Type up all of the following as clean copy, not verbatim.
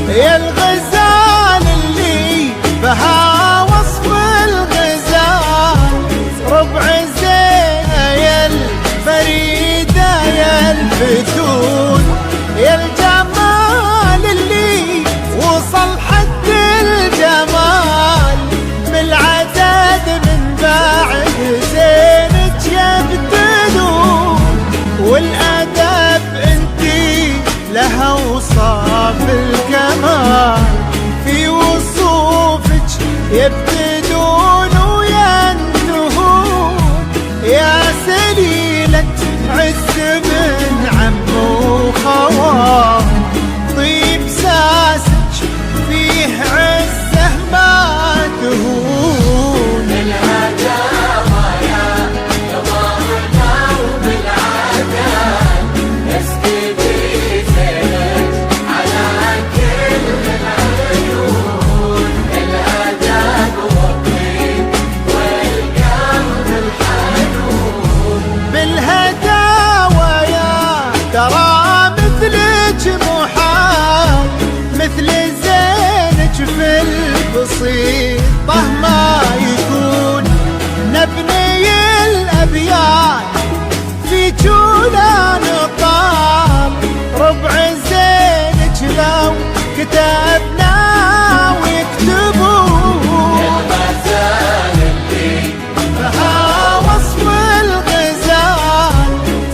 يا الغزال اللي بها وصف الغزال، ربع الزينة يا الفريدة يا الفتون، يا الجمال اللي وصل حد الجمال، بالعدد من بعد زينك يبتدون، والأدب انتي لها وصاف الكمال، في وصوفك يبتدون وينتهون، يا سليلة عز من عم وخوال، طيب ساسك فيه عزه ما تهون، الهداوى يا ضارنا وبالعدل اسكبي زينك على كل العيون، الأدب والطيب والقلب الحنون، بالهداوى يا ترى مثلك محال، مثل زينك في البسيطة ما يكون، نبني الأبيات في جولا نطال، ربع زينك لو كتبنا ويكتبون، الغزال اللي بها وصف الغزال،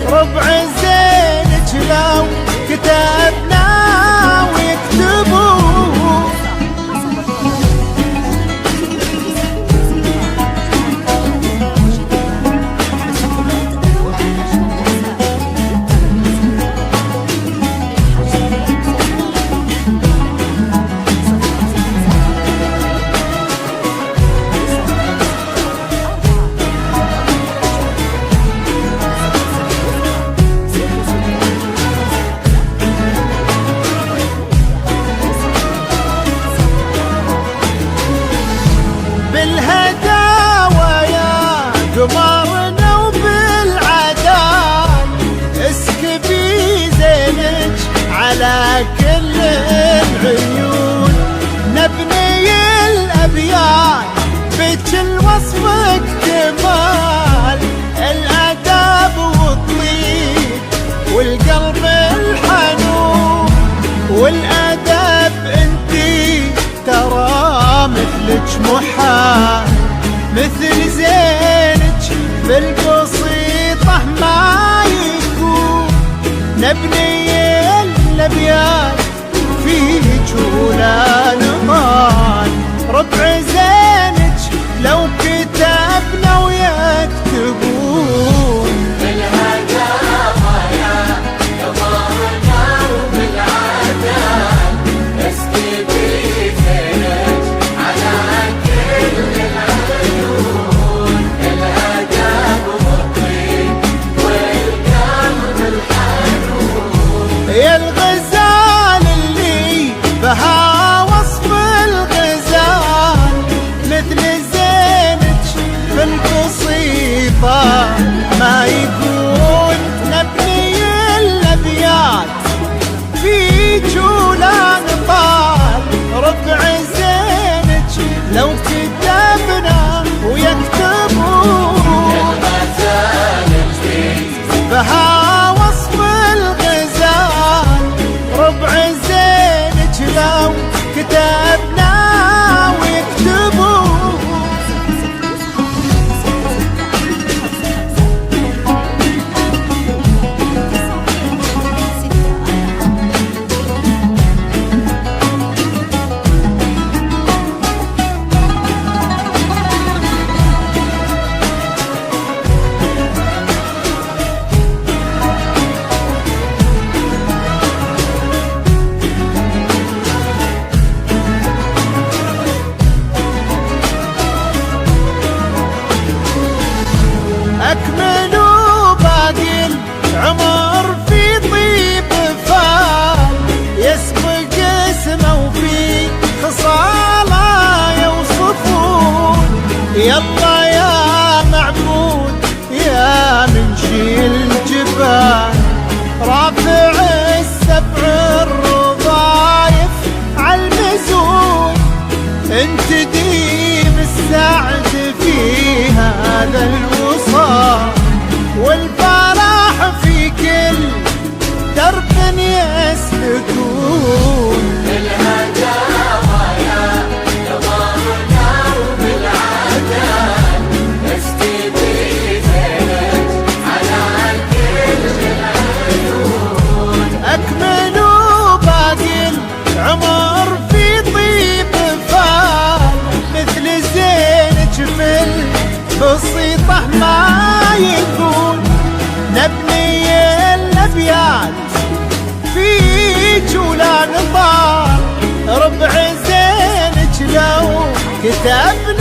ربع زينك لو كتبنا ويكتبون. بالهداوى يا قمرنا وبالعدال، اسكبي زينك على كل العيون، نبني الأبيات بكل وصفك كمال، الأدب والطيب والقلب الحنون، والأدب انتي ترى مثلك محال، مثل زينك بالبسيطة ما يكون، نبني الأبيات في جولا نطال، ربع زينك لو كتبنا ويكتبون، الهداوى يا ضارنا وبالعدل اسكبي زينك على كل العيون، الأدب والطيب والقلب الحنون، يا الغزال اللي بها وصف الغزال، أكملوا باقي العمر في طيب فال، يسبق اسمه وفي خصاله يوصفون. يلا يا معبود يا منشي الجبال، رافع السبع الرضايف عالمزون، انت ديم السعد في هذا الوصال، والفرح في كل درب يسلكون. الهداوى يا ظهرنا وبالعدل، استبيزت على كل العيون. أكملوا باقي العمر في طيب فال، مثل زين جمل بسيطة ما يكون. نبني الأبيات في جولان طار، ربع زينك لو كتبنا